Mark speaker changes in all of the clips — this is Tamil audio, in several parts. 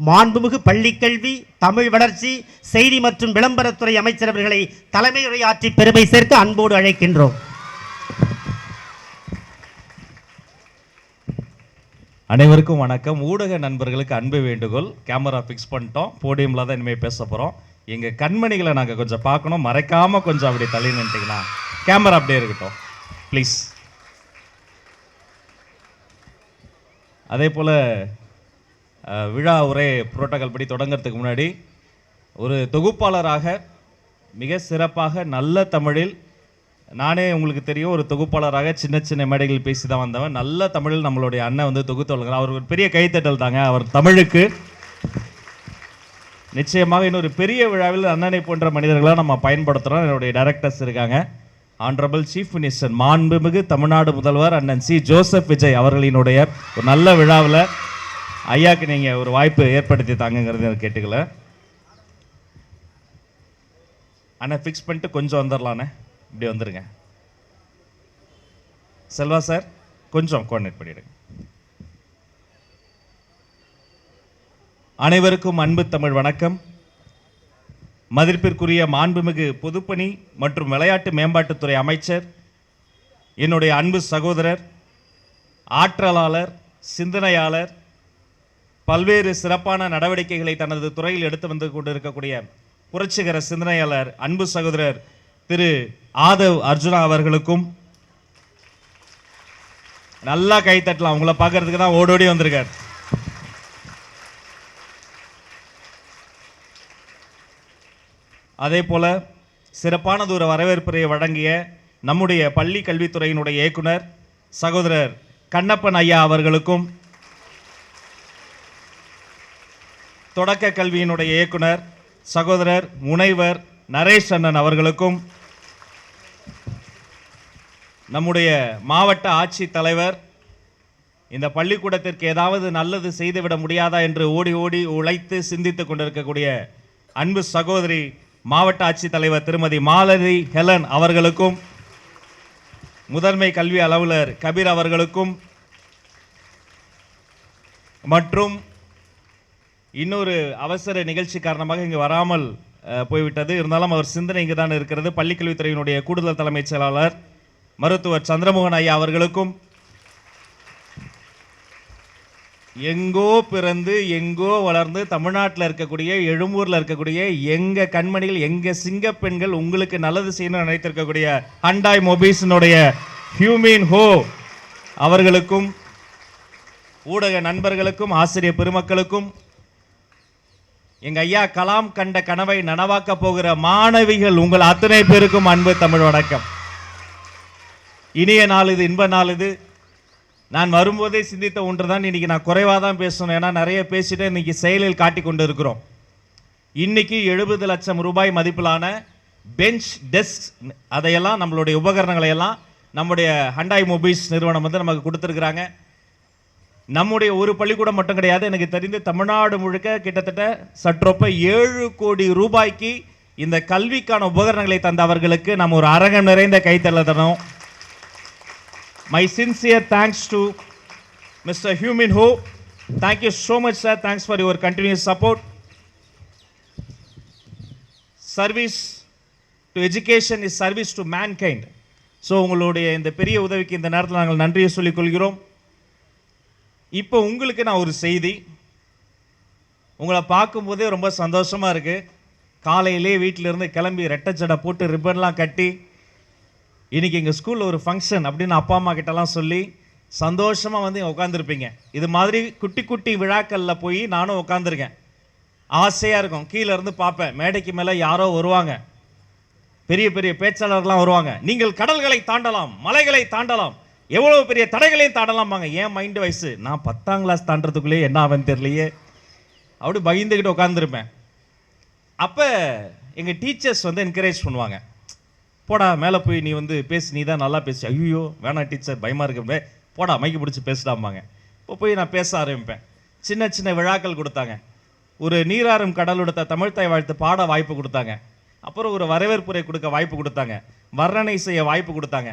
Speaker 1: மாண்புமிகு பள்ளிக்கல்வி, தமிழ் வளர்ச்சி, செய்தி மற்றும் விளம்பரத்துறை அமைச்சர் அவர்களை தலைமை உரையாற்றி பெருமை சேர்க்க அன்போடு அழைக்கின்றோம்.
Speaker 2: அனைவருக்கும் வணக்கம். ஊடக நண்பர்களுக்கு அன்பு வேண்டுகோள். கேமரா ஃபிக்ஸ் பண்ணிட்டோம், போடியமில் தான் இனிமேல் பேச போகிறோம். எங்கள் கண்மணிகளை நாங்கள் கொஞ்சம் பார்க்கணும், மறைக்காமல் கொஞ்சம் அப்படி தள்ளி நின்றுட்டிங்கன்னா கேமரா அப்படியே இருக்கட்டும் ப்ளீஸ். அதே போல் விழா உரை புரோட்டோகால் படி தொடங்கிறதுக்கு முன்னாடி ஒரு தொகுப்பாளராக மிக சிறப்பாக நல்ல தமிழில், நானே உங்களுக்கு தெரியும் ஒரு தொகுப்பாளராக சின்ன சின்ன மேடைகள் பேசி தான் வந்தவன், நல்ல தமிழில் நம்மளுடைய அண்ணன் வந்து தொகுத்து வழங்குறார். அவர் ஒரு பெரிய கைத்தட்டல் தாங்க. அவர் தமிழுக்கு நிச்சயமாக இன்னொரு பெரிய விழாவில் அண்ணனை போன்ற மனிதர்களாக நம்ம பயன்படுத்துகிறோம். என்னுடைய டைரக்டர்ஸ் இருக்காங்க. ஆனரபிள் சீஃப் மினிஸ்டர், மாண்புமிகு தமிழ்நாடு முதல்வர் அண்ணன் சி. ஜோசப் விஜய் அவர்களினுடைய ஒரு நல்ல விழாவில் ஐயாக்கு நீங்கள் ஒரு வாய்ப்பு ஏற்படுத்தி தாங்கிறது கேட்டுக்கல. அண்ணன் ஃபிக்ஸ் பண்ணிட்டு கொஞ்சம் வந்துடலாண்ணே, இப்படி வந்துடுங்க. செல்வா சார் கொஞ்சம் கோஆர்டினேட் பண்ணிடுங்க. அனைவருக்கும் அன்பு தமிழ் வணக்கம். மதிப்பிற்குரிய மாண்புமிகு பொதுப்பணி மற்றும் விளையாட்டு மேம்பாட்டுத்துறை அமைச்சர், என்னுடைய அன்பு சகோதரர், ஆற்றலாளர், சிந்தனையாளர், பல்வேறு சிறப்பான நடவடிக்கைகளை தனது துறையில் எடுத்து வந்து கொண்டிருக்கக்கூடிய புரட்சிகர சிந்தனையாளர் அன்பு சகோதரர் திரு ஆதவ் அர்ஜுனா அவர்களுக்கும் நல்லா கை தட்டலாம். உங்களை பார்க்கறதுக்கு தான் ஓடோடி வந்திருக்கார். அதே போல சிறப்பானது ஒரு வரவேற்புரை வழங்கிய நம்முடைய பள்ளி கல்வித்துறையினுடைய இயக்குனர் சகோதரர் கண்ணப்பன் ஐயா அவர்களுக்கும், தொடக்க கல்வியினுடைய இயக்குனர் சகோதரர் முனைவர் நரேஷ் அண்ணன் அவர்களுக்கும், நம்முடைய மாவட்ட ஆட்சித் தலைவர், இந்த பள்ளிக்கூடத்திற்கு ஏதாவது நல்லது செய்துவிட முடியாதா என்று ஓடி ஓடி உழைத்து சிந்தித்துக் கொண்டிருக்கக்கூடிய அன்பு சகோதரி மாவட்ட ஆட்சித்தலைவர் திருமதி மாலதி ஹெலன் அவர்களுக்கும், முதன்மை கல்வி அலுவலர் கபீர் அவர்களுக்கும், மற்றும் இன்னொரு அவசர நிகழ்ச்சி காரணமாக இங்கு வராமல் போய்விட்டது, இருந்தாலும் அவர் சிந்தனை இங்கு தான் இருக்கிறது, பள்ளிக்கல்வித்துறையினுடைய கூடுதல் தலைமைச் செயலாளர் மருத்துவர் சந்திரமோகன் ஐயா அவர்களுக்கும், எங்கோ பிறந்து எங்கோ வளர்ந்து தமிழ்நாட்டில் இருக்கக்கூடிய எழும்பூரில் இருக்கக்கூடிய எங்க கண்மணிகள், எங்க சிங்க பெண்கள் உங்களுக்கு நல்லது செய்யணும்னு நினைத்திருக்கக்கூடிய ஹண்டாய் மொபைல்ஸினுடைய ஹியூமின் ஹோ அவர்களுக்கும், ஊடக நண்பர்களுக்கும், ஆசிரியர் பெருமக்களுக்கும், எங்க ஐயா கலாம் கண்ட கனவை நனவாக்க போகிற மாணவிகள் உங்கள் அத்தனை பேருக்கும் அன்பு தமிழ் வணக்கம். இனிய நாள் இது, இன்ப நாள் இது. நான் வரும்போதே சிந்தித்த ஒன்று தான், இன்னைக்கு நான் குறைவாக தான் பேசணும், ஏன்னா நிறைய பேசிட்டு இன்னைக்கு செயலில் காட்டி கொண்டு இருக்கிறோம். இன்னைக்கு 70 லட்சம் ரூபாய் மதிப்பிலான பெஞ்ச், டெஸ்க், அதையெல்லாம் நம்மளுடைய உபகரணங்களை எல்லாம் நம்முடைய ஹண்டாய் மொபைல்ஸ் நிறுவனம் வந்து நமக்கு கொடுத்துருக்குறாங்க. நம்முடைய ஒரு பள்ளிக்கூடம் மட்டும் கிடையாது, எனக்கு தெரிந்து தமிழ்நாடு முழுக்க கிட்டத்தட்ட சற்றொப்ப 7 கோடி ரூபாய்க்கு இந்த கல்விக்கான உபகரணங்களை தந்த அவர்களுக்கு நம்ம ஒரு அரங்கம் நிறைந்த கைத்தட்டல் தரணும். My sincere thanks to Mr. Humin Ho. Thank you so much, sir. Thanks for your continuous support. Service to education is service to mankind. So உங்களுடைய இந்த பெரிய உதவிக்கு இந்த நேரத்தில் நாங்கள் நன்றியை சொல்லிக் கொள்கிறோம். இப்போ உங்களுக்கு நான் ஒரு செய்தி, உங்களை பார்க்கும்போதே ரொம்ப சந்தோஷமாக இருக்குது. காலையிலே வீட்டிலேருந்து கிளம்பி ரெட்டச்சடை போட்டு ரிப்பன்லாம் கட்டி இன்றைக்கி எங்கள் ஸ்கூலில் ஒரு ஃபங்க்ஷன் அப்படின்னு அப்பா அம்மா கிட்டலாம் சொல்லி சந்தோஷமாக வந்து உட்காந்துருப்பீங்க. இது மாதிரி குட்டி குட்டி விழாக்களில் போய் நானும் உட்காந்துருக்கேன். ஆசையாக இருக்கும், கீழே இருந்து பார்ப்பேன், மேடைக்கு மேலே யாரோ வருவாங்க, பெரிய பெரிய பேச்சாளர்லாம் வருவாங்க. நீங்கள் கடல்களை தாண்டலாம், மலைகளை தாண்டலாம், எவ்வளோ பெரிய தடைகளையும் தாண்டலாம்பாங்க. ஏன் மைண்டு வயசு, நான் 10ஆம் கிளாஸ் தாண்டறதுக்குள்ளேயே என்ன ஆவன்னு தெரியலையே, அப்படி பயந்துக்கிட்டு உட்காந்துருப்பேன். அப்போ எங்கள் டீச்சர்ஸ் வந்து என்கரேஜ் பண்ணுவாங்க, போடா மேலே போய் நீ வந்து பேசு, நீ தான் நல்லா பேசு. ஐயோ வேணாம் டீச்சர், பயமாக இருக்குமே, போடா மைக்கு பிடிச்சி பேசிடாமாங்க. இப்போ போய் நான் பேச ஆரம்பிப்பேன். சின்ன சின்ன விழாக்கள் கொடுத்தாங்க. ஒரு நீராறும் கடலுடுத்த தமிழ்த்தாய் வாழ்த்து பாட வாய்ப்பு கொடுத்தாங்க. அப்புறம் ஒரு வரவேற்புரை கொடுக்க வாய்ப்பு கொடுத்தாங்க. வர்ணனை செய்ய வாய்ப்பு கொடுத்தாங்க.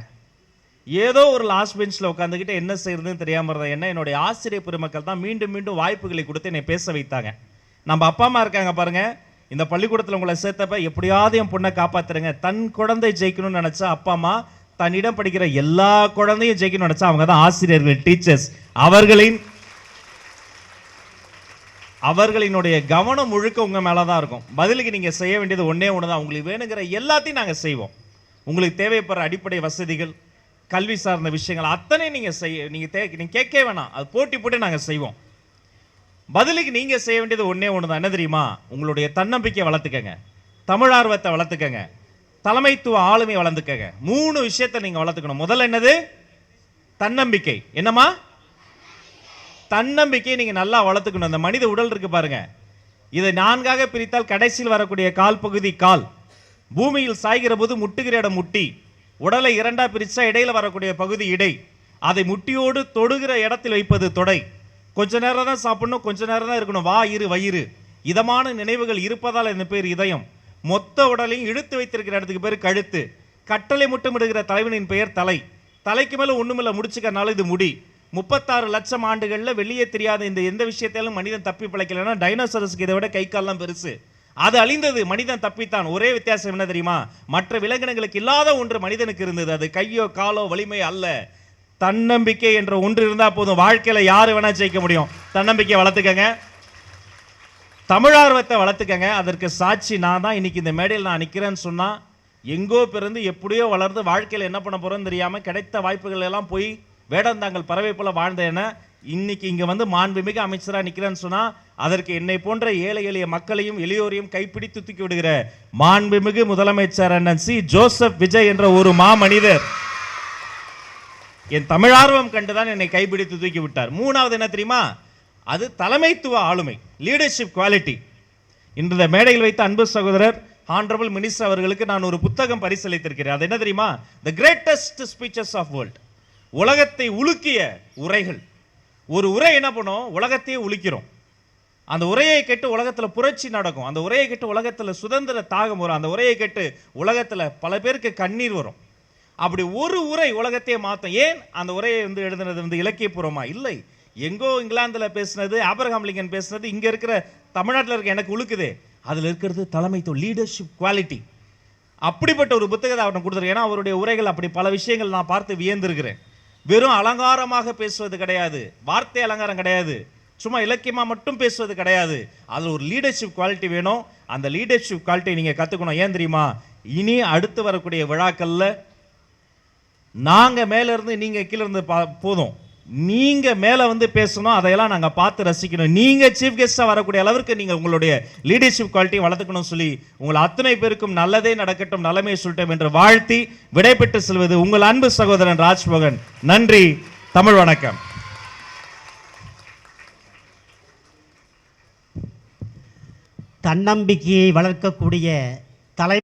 Speaker 2: ஏதோ ஒரு லாஸ்ட் பெஞ்சில் உட்காந்துக்கிட்டு என்ன செய்யறதுன்னு தெரியாமல் இருந்தேன். என்னுடைய ஆசிரியர் பெருமக்கள் தான் மீண்டும் மீண்டும் வாய்ப்புகளை கொடுத்து என்னை பேச வைத்தாங்க. நம்ம அப்பா அம்மா இருக்காங்க பாருங்க, இந்த பள்ளிக்கூடத்தில் உங்களை சேர்த்தப்ப எப்படியாவது என் பொண்ணை காப்பாத்துறங்க, தன் குழந்தை ஜெயிக்கணும்னு நினைச்சா அப்பா அம்மா, தன்னிடம் படிக்கிற எல்லா குழந்தையும் ஜெயிக்கணும்னு நினைச்சா அவங்க தான் ஆசிரியர்கள், டீச்சர்ஸ். அவர்களினுடைய கவனம் முழுக்க உங்க மேலதான் இருக்கும். பதிலுக்கு நீங்க செய்ய வேண்டியது ஒண்ணே ஒண்ணுதான், உங்களுக்கு வேணுங்கிற எல்லாத்தையும் நாங்க செய்வோம். உங்களுக்கு தேவைப்படுற அடிப்படை வசதிகள், கல்வி சார்ந்த விஷயங்கள் அத்தனை நீங்க கேட்கவே வேணாம், அது போட்டி போட்டு நாங்க செய்வோம். பதிலுக்கு நீங்க செய்ய வேண்டியது ஒண்ணே ஒண்ணுதான், என்ன தெரியுமா? உங்களுடைய தன்னம்பிக்கை வளர்த்துக்கங்க, தமிழ் ஆர்வத்தை வளர்த்துக்கங்க, தலைமைத்துவ ஆளுமை வளர்த்துக்கங்க. 3 விஷயத்தை நீங்க வளர்த்துக்கணும். முதல்ல என்னது? தன்னம்பிக்கை. என்னமா? தன்னம்பிக்கையை நீங்க நல்லா வளர்த்துக்கணும். அந்த மனித உடல் இருக்கு பாருங்க, இதை 4ஆக பிரித்தால் கடைசியில் வரக்கூடிய கால் பகுதி கால், பூமியில் சாய்கிற போது முட்டுகிற இடம் முட்டி, உடலை 2ஆ பிரிச்சா இடையில வரக்கூடிய பகுதி இடை, அதை முட்டியோடு தொடுகிற இடத்தில் வைப்பது தொடை. கொஞ்ச நேரம் தான் சாப்பிடணும், கொஞ்ச நேரம் தான் இருக்கணும். வயிறு இதமான நினைவுகள் இருப்பதால் இந்த பேர் இதயம். மொத்த உடலையும் இழுத்து வைத்திருக்கிற இடத்துக்கு பேர் கழுத்து. கட்டளை முட்டமிடுகிற தலைவனின் பெயர் தலை. தலைக்கு மேல ஒண்ணுமில்ல, முடிச்சுக்கனால இது முடி. 36 லட்சம் ஆண்டுகள்ல வெளியே தெரியாத இந்த எந்த விஷயத்தாலும் மனிதன் தப்பி பிழைக்கலன்னா, டைனோசரஸ்க்கு இதை விட கை கால்லாம் பெருசு, அது அழிந்தது, மனிதன் தப்பித்தான். ஒரே வித்தியாசம் என்ன தெரியுமா? மற்ற விலங்கினங்களுக்கு இல்லாத ஒன்று மனிதனுக்கு இருந்தது, அது கையோ காலோ வலிமை அல்ல, தன்னம்பிக்கை என்ற ஒன்று இருந்தா போதும். வாழ்க்கையில யாரு வேணா ஜெயிக்க முடியும். தன்னம்பிக்கை வளர்த்துக்கங்க, தமிழார்வத்தை வளர்த்துக்கங்க. அதற்கு சாட்சி நான் தான். இன்னைக்கு இந்த மேடையில் நான் நிக்கிறேன்னு சொன்னா, எங்கோ பிறந்து எப்படியோ வளர்ந்து வாழ்க்கையில் என்ன பண்ண போறோம்னு தெரியாம கிடைத்த வாய்ப்புகள் எல்லாம் போய் வேடந்தாங்கள் பறவை போல வாழ்ந்த என்ன இன்னைக்கு இங்க வந்து மாண்புமிகு அமைச்சரா நிக்கிறேன்னு சொன்னா, அதற்கு என்னை போன்ற ஏழை எளிய மக்களையும் எளியோரையும் கைப்பிடித்து தூக்கி விடுகிற மாண்புமிகு முதலமைச்சர் அண்ணன் சி ஜோசப் விஜய் என்ற ஒரு மாமனிதர் என் தமிழார்வம் கண்டுதான் என்னை கைப்பிடித்து தூக்கி விட்டார். 3வது என்ன தெரியுமா? அது தலைமைத்துவ ஆளுமை, லீடர்ஷிப் குவாலிட்டி. இன்று இந்த மேடையில் வைத்த அன்பு சகோதரர் ஹானரபிள் மினிஸ்டர் அவர்களுக்கு நான் ஒரு புத்தகம் பரிசளித்திருக்கிறேன். அது என்ன தெரியுமா? The greatest speeches of world. உலகத்தை உலுக்கிய உரைகள். ஒரு உரை என்ன பண்ணும்? உலகத்தையே உலுக்கிறோம். அந்த உரையை கேட்டு உலகத்தில் புரட்சி நடக்கும். அந்த உரையை கேட்டு உலகத்தில் சுதந்திர தாகம் வரும். அந்த உரையை கேட்டு உலகத்தில் பல பேருக்கு கண்ணீர் வரும். அப்படி ஒரு உரை உலகத்தையே மாற்றும். ஏன்? அந்த உரையை எழுதுனது இலக்கியபூர்வமா இல்லை, எங்கோ இங்கிலாந்தில் பேசினது, ஆபிரகாம் லிங்கன் பேசினது, இங்க இருக்கிற தமிழ்நாட்டில் இருக்க எனக்கு உழுக்குதே, அதில் இருக்கிறது தலைமைத்துவம், லீடர்ஷிப் குவாலிட்டி. அப்படிப்பட்ட ஒரு புத்தகத்தை அவனை கொடுத்துரு. ஏன்னா அவருடைய உரைகள் அப்படி பல விஷயங்கள் நான் பார்த்து வியந்திருக்கிறேன். வெறும் அலங்காரமாக பேசுவது கிடையாது, வார்த்தை அலங்காரம் கிடையாது, சும்மா இலக்கியமா மட்டும் பேசுவது கிடையாது. அதில் ஒரு லீடர்ஷிப் குவாலிட்டி வேணும். அந்த லீடர்ஷிப் குவாலிட்டி நீங்க கத்துக்கணும். ஏன் தெரியுமா? இனி அடுத்து வரக்கூடிய விழாக்கள்ல நாங்க மேல இருந்து நீங்க கீழே இருந்து போதும், நீங்க மேல வந்து பேசணும், அதையெல்லாம் நாங்க பார்த்து ரசிக்கணும். நீங்க சீஃப் கெஸ்டா வரக்கூடிய அளவுக்கு நீங்க உங்களுடைய லீடர்ஷிப் குவாலிட்டி வளர்த்துக்கணும் சொல்லி உங்கள் அத்தனை பேருக்கும் நல்லதே நடக்கட்டும், நலமே சொல்லட்டும் என்று வாழ்த்தி விடைபெற்று செல்வது உங்கள் அன்பு சகோதரன் ராஜ்மோகன். நன்றி, தமிழ் வணக்கம்.
Speaker 1: தன்னம்பிக்கையை வளர்க்கக்கூடிய தலை